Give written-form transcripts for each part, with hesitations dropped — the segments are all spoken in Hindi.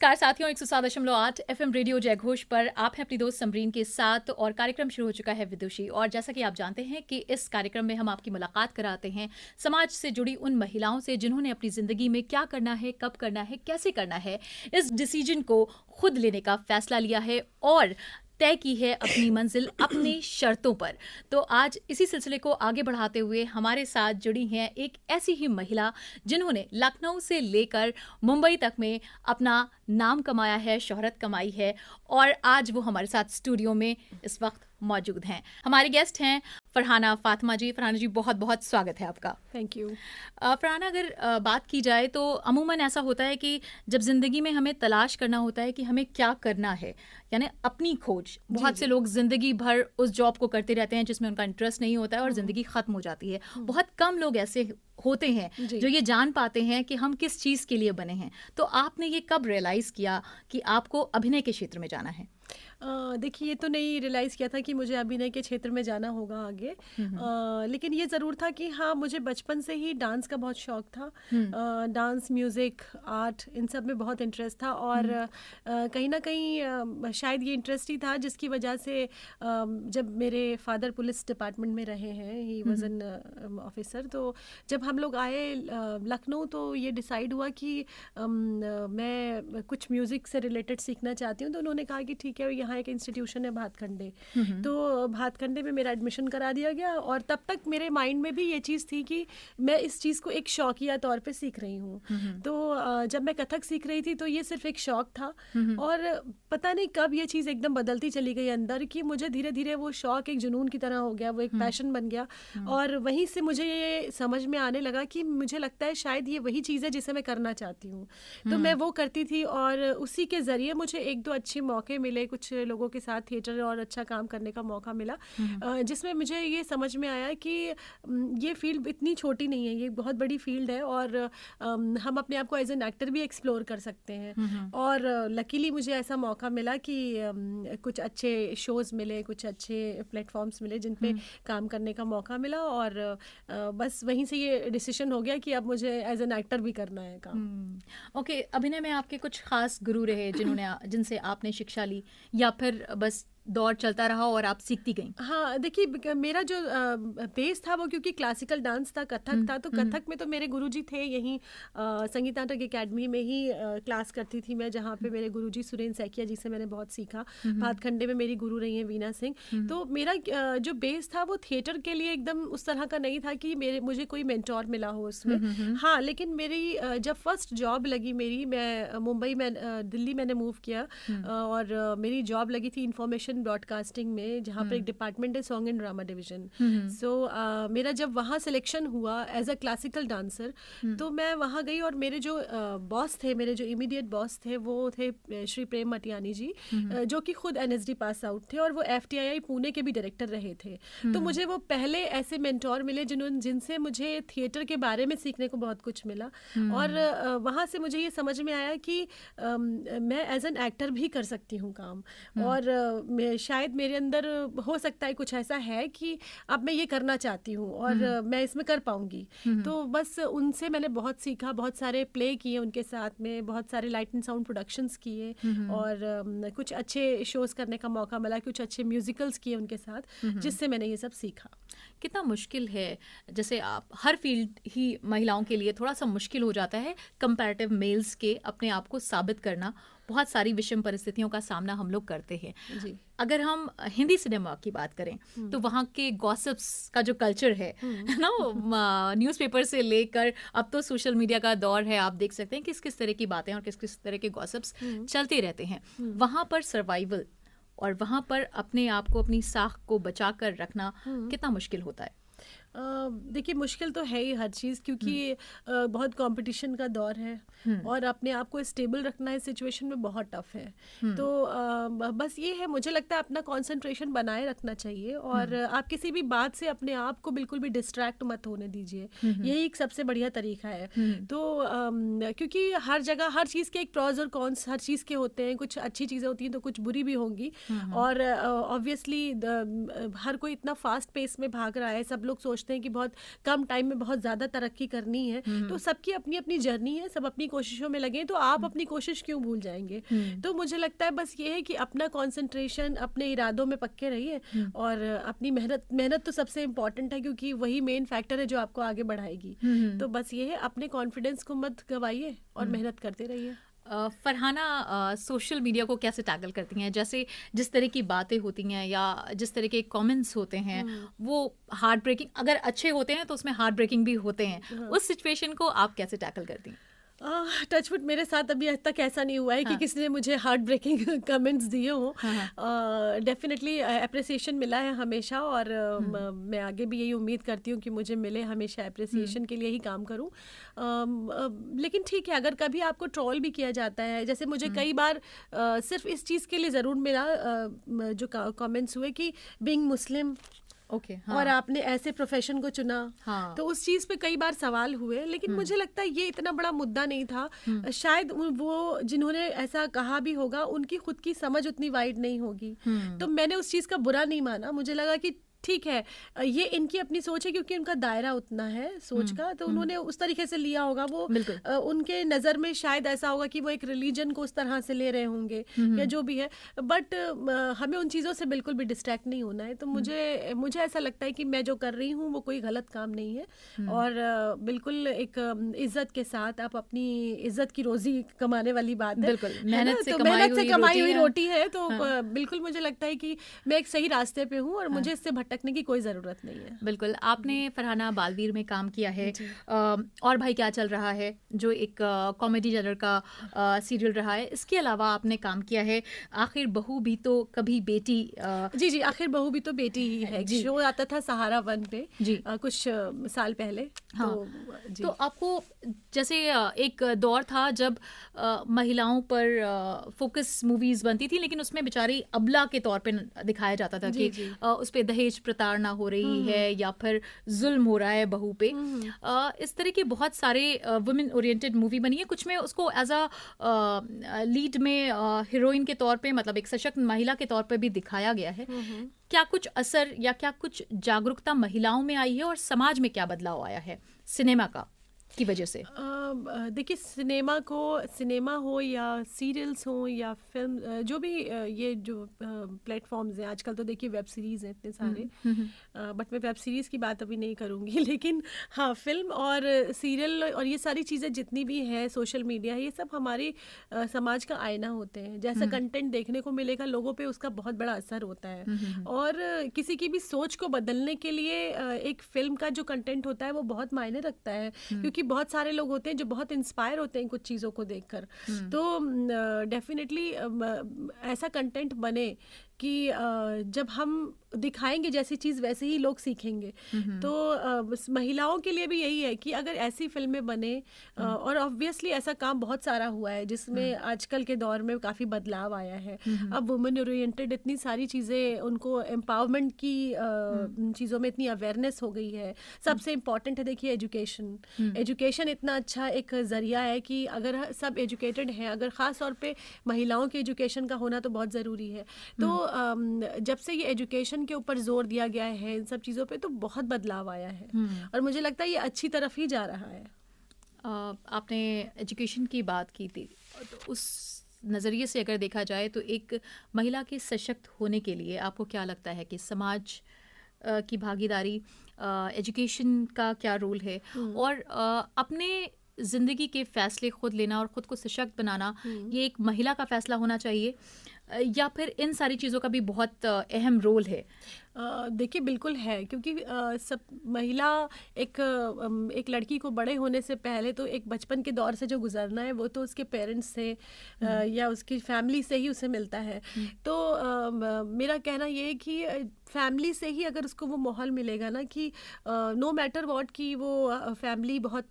नमस्कार साथियों, 107.8 FM रेडियो जयघोष पर आप हैं अपनी दोस्त समरीन के साथ और कार्यक्रम शुरू हो चुका है विदुषी। और जैसा कि आप जानते हैं कि इस कार्यक्रम में हम आपकी मुलाकात कराते हैं समाज से जुड़ी उन महिलाओं से जिन्होंने अपनी ज़िंदगी में क्या करना है, कब करना है, कैसे करना है, इस डिसीजन को खुद लेने का फैसला लिया है और तय की है अपनी मंजिल अपनी शर्तों पर। तो आज इसी सिलसिले को आगे बढ़ाते हुए हमारे साथ जुड़ी हैं एक ऐसी ही महिला जिन्होंने लखनऊ से लेकर मुंबई तक में अपना नाम कमाया है, शोहरत कमाई है और आज वो हमारे साथ स्टूडियो में इस वक्त मौजूद हैं। हमारे गेस्ट हैं फरहाना फातिमा जी। फरहाना जी, बहुत बहुत स्वागत है आपका। Thank you. फरहाना, अगर बात की जाए तो अमूमन ऐसा होता है कि जब ज़िंदगी में हमें तलाश करना होता है कि हमें क्या करना है, यानी अपनी खोज, बहुत से लोग ज़िंदगी भर उस जॉब को करते रहते हैं जिसमें उनका इंटरेस्ट नहीं होता है और ज़िंदगी ख़त्म हो जाती है। बहुत कम लोग ऐसे होते हैं जो ये जान पाते हैं कि हम किस चीज़ के लिए बने हैं। तो आपने ये कब रियलाइज़ किया कि आपको अभिनय के क्षेत्र में जाना है? देखिए, ये तो नहीं रियलाइज़ किया था कि मुझे अभिनय के क्षेत्र में जाना होगा आगे। लेकिन ये ज़रूर था कि हाँ, मुझे बचपन से ही डांस का बहुत शौक था। डांस, म्यूज़िक, आर्ट, इन सब में बहुत इंटरेस्ट था और कहीं ना कहीं शायद ये इंटरेस्ट ही था जिसकी वजह से जब मेरे फादर पुलिस डिपार्टमेंट में रहे हैं, ही वॉज एन ऑफिसर, तो जब हम लोग आए लखनऊ तो ये डिसाइड हुआ कि मैं कुछ म्यूज़िक से रिलेटेड सीखना चाहती हूँ। तो उन्होंने कहा कि ठीक है, यहाँ एक इंस्टीट्यूशन है भातखंडे, तो भातखंडे में मेरा एडमिशन करा दिया गया। और तब तक मेरे माइंड में भी ये चीज़ थी कि मैं इस चीज़ को एक शौकिया तौर पे सीख रही हूँ। तो जब मैं कथक सीख रही थी तो ये सिर्फ एक शौक था और पता नहीं कब ये चीज़ एकदम बदलती चली गई अंदर कि मुझे धीरे धीरे वो शौक एक जुनून की तरह हो गया, वो एक पैशन बन गया। और वहीं से मुझे ये समझ में आने लगा कि मुझे लगता है शायद ये वही चीज़ है जिसे मैं करना चाहती हूँ। तो मैं वो करती थी और उसी के ज़रिए मुझे एक दो अच्छे मौके मिले, कुछ लोगों के साथ थिएटर और अच्छा काम करने का मौका मिला, जिसमें मुझे ये समझ में आया कि ये फील्ड इतनी छोटी नहीं है, ये बहुत बड़ी फील्ड है और हम अपने आप को एज एन एक्टर भी एक्सप्लोर कर सकते हैं। और लकीली मुझे ऐसा मौका मिला कि कुछ अच्छे शोज़ मिले, कुछ अच्छे प्लेटफॉर्म्स मिले जिन पे काम करने का मौका मिला और बस वहीं से ये डिसीजन हो गया कि अब मुझे एज एन एक्टर भी करना है काम। ओके, अभिनय में आपके कुछ खास गुरु रहे जिनसे आपने शिक्षा ली या फिर बस दौर चलता रहा और आप सीखती गईं? हाँ, देखिए, मेरा जो बेस था वो क्योंकि क्लासिकल डांस था, कथक था, तो कथक में तो मेरे गुरुजी थे यहीं संगीत नाटक एकेडमी में ही क्लास करती थी मैं, जहाँ पे मेरे गुरुजी सुरेंद्र सैकिया जी से मैंने बहुत सीखा। भातखंडे में मेरी गुरु रही हैं वीना सिंह। तो मेरा जो बेस था वो थिएटर के लिए एकदम उस तरह का नहीं था कि मुझे कोई मेंटोर मिला हो उसमें। हाँ, लेकिन मेरी जब फर्स्ट जॉब लगी मेरी, मैं मुंबई में दिल्ली मैंने मूव किया और मेरी जॉब लगी थी इन्फॉर्मेशन ब्रॉडकास्टिंग में, जहाँ पर एक डिपार्टमेंट है सॉन्ग एंड ड्रामा डिवीजन। सो मेरा जब वहाँ सिलेक्शन हुआ एज अ क्लासिकल डांसर, तो मैं वहाँ गई और मेरे जो बॉस थे, मेरे जो इमीडिएट बॉस थे, वो थे श्री प्रेम मटियानी जी, जो कि खुद NSD पास आउट थे और वो FTII पुणे के भी डायरेक्टर रहे थे। तो मुझे वो पहले ऐसे मेंटोर मिले जिनसे मुझे थिएटर के बारे में सीखने को बहुत कुछ मिला। और वहाँ से मुझे ये समझ में आया कि मैं एज एन एक्टर भी कर सकती हूँ काम, और शायद मेरे अंदर हो सकता है कुछ ऐसा है कि अब मैं ये करना चाहती हूँ और मैं इसमें कर पाऊंगी। तो बस उनसे मैंने बहुत सीखा, बहुत सारे प्ले किए उनके साथ में, बहुत सारे लाइट एंड साउंड प्रोडक्शंस किए और कुछ अच्छे शोज़ करने का मौका मिला, कुछ अच्छे म्यूजिकल्स किए उनके साथ, जिससे मैंने ये सब सीखा। कितना मुश्किल है, जैसे आप हर फील्ड ही महिलाओं के लिए थोड़ा सा मुश्किल हो जाता है कंपैरेटिव मेल्स के अपने आप को साबित करना। बहुत सारी विषम परिस्थितियों का सामना हम लोग करते हैं जी। अगर हम हिंदी सिनेमा की बात करें तो वहाँ के गॉसिप्स का जो कल्चर है ना, न्यूज़पेपर से लेकर अब तो सोशल मीडिया का दौर है, आप देख सकते हैं किस किस तरह की बातें और किस किस तरह के गॉसिप्स चलते रहते हैं। वहाँ पर सर्वाइवल और वहाँ पर अपने आप को, अपनी साख को बचा कर रखना कितना मुश्किल होता है? देखिए, मुश्किल तो है ही हर चीज़, क्योंकि बहुत कंपटीशन का दौर है और अपने आप को स्टेबल रखना इस सिचुएशन में बहुत टफ है। तो बस ये है, मुझे लगता है अपना कंसंट्रेशन बनाए रखना चाहिए और आप किसी भी बात से अपने आप को बिल्कुल भी डिस्ट्रैक्ट मत होने दीजिए, यही एक सबसे बढ़िया तरीका है। तो क्योंकि हर जगह हर चीज़ के एक प्रॉज और कॉन्स हर चीज़ के होते हैं, कुछ अच्छी चीज़ें होती हैं तो कुछ बुरी भी होंगी। और ऑब्वियसली हर कोई इतना फास्ट पेस में भाग रहा है, सब लोग सोचते सोचते हैं कि बहुत कम टाइम में बहुत ज़्यादा तरक्की करनी है, तो सबकी अपनी अपनी जर्नी है, सब अपनी कोशिशों में लगे, तो आप अपनी कोशिश क्यों भूल जाएंगे। तो मुझे लगता है बस ये है कि अपना कंसंट्रेशन, अपने इरादों में पक्के रहिए और अपनी मेहनत तो सबसे इम्पॉर्टेंट है, क्योंकि वही मेन फैक्टर है जो आपको आगे बढ़ाएगी। तो बस ये है, अपने कॉन्फिडेंस को मत गवाइए और मेहनत करते रहिए। फरहाना सोशल मीडिया को कैसे टैकल करती हैं? जैसे जिस तरह की बातें होती हैं या जिस तरह के कमेंट्स होते हैं वो हार्ट ब्रेकिंग, अगर अच्छे होते हैं तो उसमें हार्ट ब्रेकिंग भी होते हैं, उस सिचुएशन को आप कैसे टैकल करती हैं? टचवुड मेरे साथ अभी आज तक ऐसा नहीं हुआ है कि किसी ने मुझे हार्ट ब्रेकिंग कमेंट्स दिए हों। डेफिनेटली अप्रिसिएशन मिला है हमेशा, और मैं आगे भी यही उम्मीद करती हूँ कि मुझे मिले, हमेशा अप्रिसिएशन के लिए ही काम करूँ। लेकिन ठीक है, अगर कभी आपको ट्रोल भी किया जाता है, जैसे मुझे कई बार सिर्फ इस चीज़ के लिए ज़रूर मिला, जो कमेंट्स हुए कि बीइंग मुस्लिम, और आपने ऐसे प्रोफेशन को चुना, तो उस चीज़ पे कई बार सवाल हुए, लेकिन मुझे लगता है ये इतना बड़ा मुद्दा नहीं था। शायद वो जिन्होंने ऐसा कहा भी होगा उनकी खुद की समझ उतनी वाइड नहीं होगी, तो मैंने उस चीज़ का बुरा नहीं माना। मुझे लगा कि ठीक है, ये इनकी अपनी सोच है, क्योंकि उनका दायरा उतना है सोच का, तो उन्होंने उस तरीके से लिया होगा। वो उनके नज़र में शायद ऐसा होगा कि वो एक रिलीजन को उस तरह से ले रहे होंगे या जो भी है, बट हमें उन चीज़ों से बिल्कुल भी डिस्ट्रैक्ट नहीं होना है। तो मुझे ऐसा लगता है कि मैं जो कर रही हूँ वो कोई गलत काम नहीं है, और बिल्कुल एक इज्जत के साथ आप अपनी इज्जत की रोजी कमाने वाली बात है, मेहनत से कमाई हुई रोटी है। तो बिल्कुल मुझे लगता है कि मैं एक सही रास्ते पे हूँ और मुझे इससे भटकने की कोई ज़रूरत नहीं है। बिल्कुल। आपने फरहाना बालवीर में काम किया है, और भाई क्या चल रहा है जो एक कॉमेडी जनर का सीरियल रहा है, इसके अलावा आपने काम किया है आखिर बहू भी तो कभी बेटी। जी, आखिर बहू भी तो बेटी ही है, शो आता था सहारा वन पे कुछ साल पहले। तो आपको जैसे एक दौर था जब महिलाओं पर फोकस मूवीज बनती थी, लेकिन उसमें बेचारी अबला के तौर पे दिखाया जाता था कि उस पे दहेज प्रताड़ना हो रही है या फिर जुल्म हो रहा है बहू पे। इस तरह के बहुत सारे वुमेन ओरिएंटेड मूवी बनी है, कुछ में उसको एज अ लीड में हीरोइन के तौर पे, मतलब एक सशक्त महिला के तौर पे भी दिखाया गया है। क्या कुछ असर या क्या कुछ जागरूकता महिलाओं में आई है, और समाज में क्या बदलाव आया है सिनेमा की वजह से? देखिए, सिनेमा हो या सीरियल्स हो या फिल्म, जो भी ये जो प्लेटफॉर्म्स हैं आजकल, तो देखिए वेब सीरीज़ हैं इतने सारे, बट मैं वेब सीरीज़ की बात अभी नहीं करूँगी। लेकिन हाँ, फिल्म और सीरियल और ये सारी चीज़ें जितनी भी हैं, सोशल मीडिया, ये सब हमारे समाज का आईना होते हैं। जैसा कंटेंट देखने को मिलेगा, लोगों पे उसका बहुत बड़ा असर होता है, और किसी की भी सोच को बदलने के लिए एक फिल्म का जो कंटेंट होता है वो बहुत मायने रखता है, क्योंकि बहुत सारे लोग होते हैं जो बहुत इंस्पायर होते हैं कुछ चीज़ों को देखकर। तो डेफिनेटली ऐसा कंटेंट बने कि जब हम दिखाएंगे जैसी चीज़ वैसे ही लोग सीखेंगे। तो महिलाओं के लिए भी यही है कि अगर ऐसी फिल्में बने, और ऑब्वियसली ऐसा काम बहुत सारा हुआ है जिसमें आजकल के दौर में काफ़ी बदलाव आया है। अब वुमेन ओरिएंटेड इतनी सारी चीज़ें, उनको एम्पावरमेंट की चीज़ों में इतनी अवेयरनेस हो गई है। सबसे इम्पॉर्टेंट है, देखिए, एजुकेशन इतना अच्छा एक ज़रिया है कि अगर सब एजुकेटेड हैं, अगर ख़ास तौर पे महिलाओं के एजुकेशन का होना तो बहुत ज़रूरी है। तो जब से ये एजुकेशन के ऊपर जोर दिया गया है इन सब चीज़ों पे, तो बहुत बदलाव आया है, और मुझे लगता है ये अच्छी तरफ ही जा रहा है। आपने एजुकेशन की बात की थी, तो उस नज़रिए से अगर देखा जाए तो एक महिला के सशक्त होने के लिए आपको क्या लगता है कि समाज की भागीदारी, एजुकेशन का क्या रोल है, और अपने ज़िंदगी के फ़ैसले खुद लेना और ख़ुद को सशक्त बनाना, ये एक महिला का फ़ैसला होना चाहिए, या फिर इन सारी चीज़ों का भी बहुत अहम रोल है? देखिए, बिल्कुल है, क्योंकि सब महिला एक लड़की को बड़े होने से पहले तो एक बचपन के दौर से जो गुजरना है वो तो उसके पेरेंट्स से या उसकी फैमिली से ही उसे मिलता है। तो मेरा कहना ये है कि फैमिली से ही अगर उसको वो माहौल मिलेगा ना कि नो मैटर व्हाट, कि वो फैमिली बहुत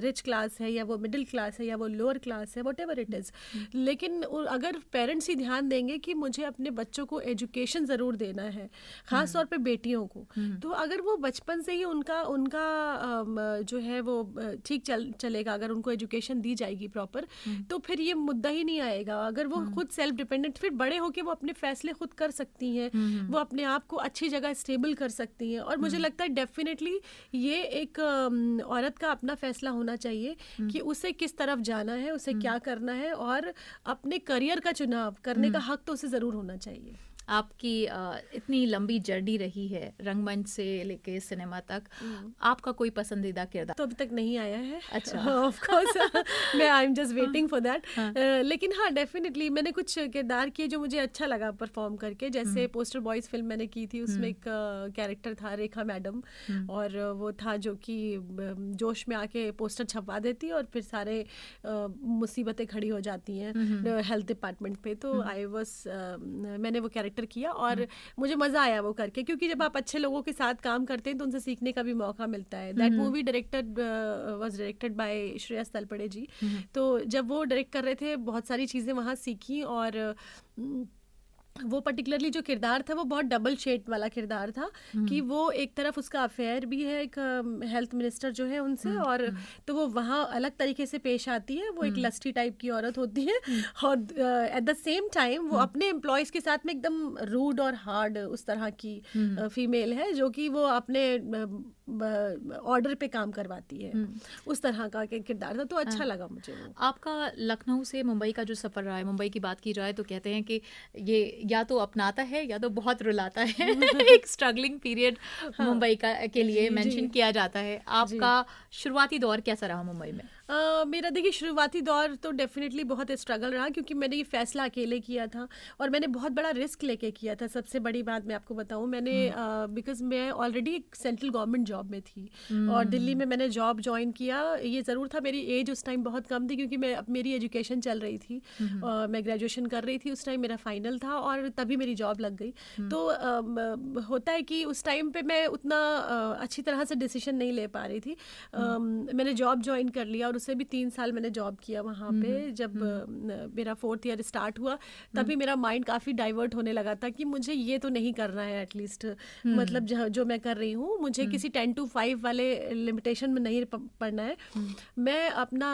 रिच क्लास है या वो मिडिल क्लास है या वो लोअर क्लास है, व्हाटएवर इट इज़, लेकिन अगर पेरेंट्स ही ध्यान देंगे कि मुझे अपने बच्चों को एजुकेशन ज़रूर देना है, ख़ास तौर पे बेटियों को, तो अगर वो बचपन से ही उनका जो है वो ठीक चलेगा, अगर उनको एजुकेशन दी जाएगी प्रॉपर, तो फिर ये मुद्दा ही नहीं आएगा। अगर वो खुद सेल्फ डिपेंडेंट, फिर बड़े होके वो अपने फैसले खुद कर सकती हैं, वो अपने आप को अच्छी जगह स्टेबल कर सकती हैं। और मुझे लगता है डेफिनेटली ये एक औरत का अपना फैसला होना चाहिए कि उसे किस तरफ जाना है, उसे क्या करना है, और अपने करियर का चुनाव करने का हक तो उसे ज़रूर होना चाहिए। आपकी इतनी लंबी जर्नी रही है रंगमंच से लेके सिनेमा तक, आपका कोई पसंदीदा किरदार? तो अभी तक नहीं आया है। अच्छा। ऑफ कोर्स मैं I am just waiting for that. लेकिन हाँ, डेफिनेटली मैंने कुछ किरदार किए जो मुझे अच्छा लगा परफॉर्म करके। जैसे पोस्टर बॉयज फिल्म मैंने की थी, उसमें एक कैरेक्टर था रेखा मैडम, और वो था जो कि जोश में आके पोस्टर छपवा देती और फिर सारे मुसीबतें खड़ी हो जाती हैं हेल्थ डिपार्टमेंट पे। तो आई वाज मैंने वो कैरेक्टर किया और मुझे मजा आया वो करके, क्योंकि जब आप अच्छे लोगों के साथ काम करते हैं तो उनसे सीखने का भी मौका मिलता है। That movie was directed by Shreyas Talpade ji. तो जब वो डायरेक्ट कर रहे थे, बहुत सारी चीजें वहाँ सीखी, और वो पर्टिकुलरली जो किरदार था वो बहुत डबल शेड वाला किरदार था कि वो एक तरफ उसका अफेयर भी है एक हेल्थ मिनिस्टर जो है उनसे, और तो वो वहाँ अलग तरीके से पेश आती है। वो एक लस्टी टाइप की औरत होती है, और एट द सेम टाइम वो अपने एम्प्लॉयज़ के साथ में एकदम रूड और हार्ड उस तरह की फीमेल है, जो कि वो अपने ऑर्डर पे काम करवाती है। उस तरह का किरदार था, तो अच्छा लगा मुझे वो। आपका लखनऊ से मुंबई का जो सफ़र रहा है, मुंबई की बात की जाए तो कहते हैं कि ये या तो अपनाता है या तो बहुत रुलाता है। एक स्ट्रगलिंग पीरियड मुंबई का के लिए मेंशन किया जाता है। आपका शुरुआती दौर कैसा रहा मुंबई में? मेरा देखिए शुरुआती दौर तो डेफिनेटली बहुत स्ट्रगल रहा, क्योंकि मैंने ये फैसला अकेले किया था और मैंने बहुत बड़ा रिस्क लेके किया था। सबसे बड़ी बात मैं आपको बताऊं, मैंने बिकॉज मैं ऑलरेडी एक सेंट्रल गवर्नमेंट जॉब में थी और दिल्ली में मैंने जॉब ज्वाइन किया। ये ज़रूर था, मेरी एज उस टाइम बहुत कम थी, क्योंकि मेरी एजुकेशन चल रही थी, मैं ग्रेजुएशन कर रही थी उस टाइम, मेरा फाइनल था और तभी मेरी जॉब लग गई। तो होता है कि उस टाइम पे मैं उतना अच्छी तरह से डिसीजन नहीं ले पा रही थी। मैंने जॉब ज्वाइन कर लिया और उससे भी 3 साल मैंने जॉब किया वहाँ पे। जब मेरा 4th ईयर स्टार्ट हुआ तभी मेरा माइंड काफ़ी डाइवर्ट होने लगा था कि मुझे ये तो नहीं करना है एटलीस्ट, मतलब जो मैं कर रही हूँ मुझे किसी 10 to 5 वाले लिमिटेशन में नहीं पढ़ना है। मैं अपना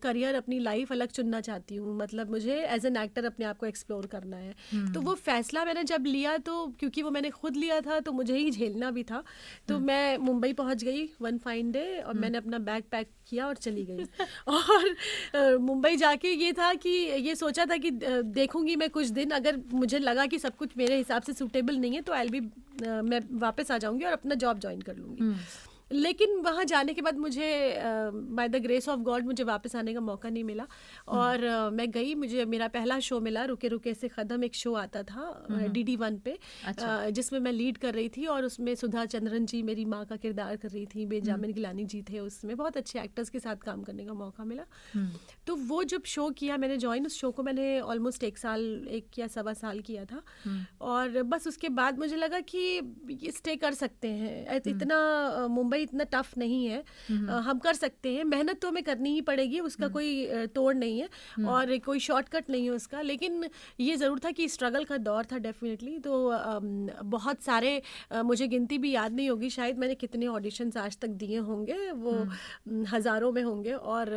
करियर, अपनी लाइफ अलग चुनना चाहती हूँ, मतलब मुझे एज एन एक्टर अपने आप को एक्सप्लोर करना है। तो वो फैसला मैंने जब लिया, तो क्योंकि वो मैंने खुद लिया था तो मुझे ही झेलना भी था, तो मैं मुंबई पहुँच गई वन फाइन डे और मैंने अपना बैग पैक किया और चली गई। और मुंबई जाके ये था कि ये सोचा था कि देखूंगी मैं कुछ दिन, अगर मुझे लगा कि सब कुछ मेरे हिसाब से सूटेबल नहीं है तो मैं वापस आ जाऊंगी और अपना जॉब ज्वाइन कर लूंगी। लेकिन वहाँ जाने के बाद मुझे by the grace of God मुझे वापस आने का मौका नहीं मिला और मैं गई। मुझे मेरा पहला शो मिला, रुके रुके से कदम एक शो आता था DD1 पे। अच्छा। जिसमें मैं लीड कर रही थी और उसमें सुधा चंद्रन जी मेरी माँ का किरदार कर रही थी, बेंजामिन गिलानी जी थे उसमें, बहुत अच्छे एक्टर्स के साथ काम करने का मौका मिला। तो वो जब शो किया मैंने ज्वाइन, उस शो को मैंने ऑलमोस्ट 1 या सवा साल किया था और बस उसके बाद मुझे लगा कि ये स्टे कर सकते हैं, इतना मुंबई इतना टफ नहीं है, हम कर सकते हैं। मेहनत तो हमें करनी ही पड़ेगी, उसका कोई तोड़ नहीं है और कोई शॉर्टकट नहीं है उसका। लेकिन ये ज़रूर था कि स्ट्रगल का दौर था डेफिनेटली। तो बहुत सारे मुझे गिनती भी याद नहीं होगी, शायद मैंने कितने ऑडिशंस आज तक दिए होंगे, वो हज़ारों में होंगे। और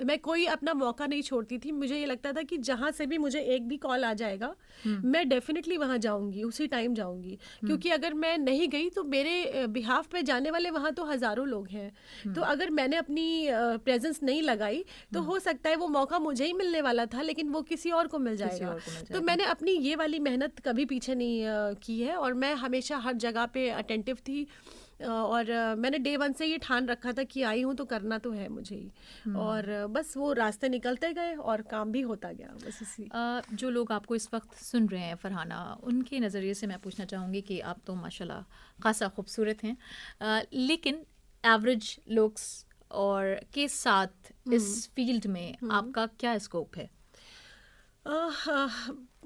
मैं कोई अपना मौका नहीं छोड़ती थी। मुझे ये लगता था कि जहाँ से भी मुझे एक भी कॉल आ जाएगा मैं डेफिनेटली वहाँ जाऊँगी, उसी टाइम जाऊँगी, क्योंकि अगर मैं नहीं गई तो मेरे बिहाफ पे जाने वाले वहाँ तो हज़ारों लोग हैं। तो अगर मैंने अपनी प्रेजेंस नहीं लगाई तो हो सकता है वो मौका मुझे ही मिलने वाला था, लेकिन वो किसी और को मिल जाएगा। तो मैंने अपनी ये वाली मेहनत कभी पीछे नहीं की है और मैं हमेशा हर जगह पे अटेंटिव थी और मैंने डे 1 से ये ठान रखा था कि आई हूँ तो करना तो है मुझे ही। और बस वो रास्ते निकलते गए और काम भी होता गया, बस इसी। जो लोग आपको इस वक्त सुन रहे हैं फरहाना, उनके नज़रिए से मैं पूछना चाहूँगी कि आप तो माशाल्लाह खासा खूबसूरत हैं, लेकिन एवरेज लुक्स और के साथ इस फील्ड में आपका क्या स्कोप है?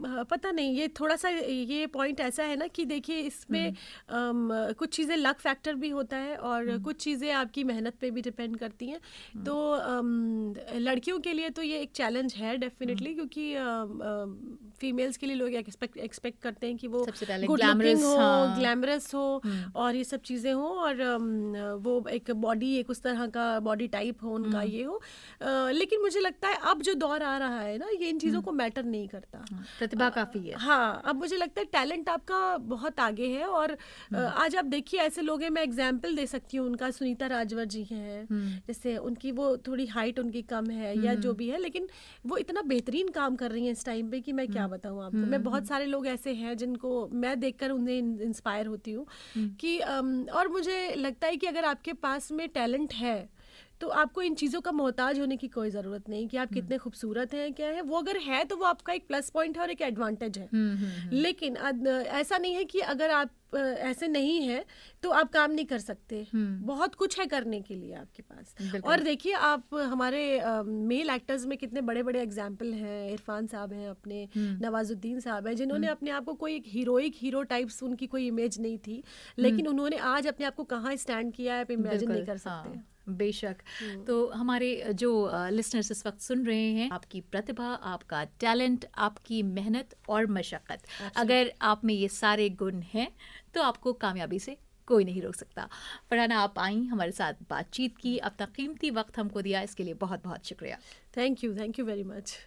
पता नहीं, ये थोड़ा सा ये पॉइंट ऐसा है ना कि देखिए इसमें कुछ चीज़ें लक फैक्टर भी होता है और कुछ चीज़ें आपकी मेहनत पे भी डिपेंड करती हैं। तो लड़कियों के लिए तो ये एक चैलेंज है डेफिनेटली, क्योंकि फीमेल्स के लिए लोग एक्सपेक्ट करते हैं कि वो सबसे पहले गुड लुकिंग ग्लैमरस, हो, हाँ। ग्लैमरस हो और ये सब चीज़ें हो और वो एक बॉडी, एक उस तरह का बॉडी टाइप हो उनका, ये हो। लेकिन मुझे लगता है अब जो दौर आ रहा है ना, ये इन चीज़ों को मैटर नहीं करता। प्रतिभा काफी है। हाँ, अब मुझे लगता है टैलेंट आपका बहुत आगे है और आज आप देखिए ऐसे लोग हैं, मैं एग्जाम्पल दे सकती हूँ उनका, सुनीता राजवर जी हैं, जैसे उनकी वो थोड़ी हाइट उनकी कम है या जो भी है, लेकिन वो इतना बेहतरीन काम कर रही हैं इस टाइम पे कि मैं क्या बताऊँ आपको। मैं बहुत सारे लोग ऐसे हैं जिनको मैं देखकर उन्हें इंस्पायर होती हूँ कि और मुझे लगता है कि अगर आपके पास में टैलेंट है तो आपको इन चीज़ों का मोहताज होने की कोई ज़रूरत नहीं कि आप कितने खूबसूरत हैं, क्या है। वो अगर है तो वो आपका एक प्लस पॉइंट है और एक एडवांटेज है। लेकिन ऐसा नहीं है कि अगर आप ऐसे नहीं है तो आप काम नहीं कर सकते। बहुत कुछ है करने के लिए आपके पास। और देखिए आप हमारे मेल एक्टर्स में कितने बड़े बड़े एग्जाम्पल हैं। इरफान साहब हैं अपने, नवाजुद्दीन साहब हैं, जिन्होंने अपने आप को कोई एक हीरो टाइप्स उनकी कोई इमेज नहीं थी, लेकिन उन्होंने आज अपने आप को कहाँ स्टैंड किया है, आप इमेजिन नहीं कर सकते। हाँ, बेशक। तो हमारे जो लिसनर्स इस वक्त सुन रहे हैं, आपकी प्रतिभा, आपका टैलेंट, आपकी मेहनत और मशक्क़त, अगर आप में ये सारे गुण हैं तो आपको कामयाबी से कोई नहीं रोक सकता। फरहाना, आप आई, हमारे साथ बातचीत की, अपना कीमती वक्त हमको दिया, इसके लिए बहुत बहुत शुक्रिया। Thank you very much.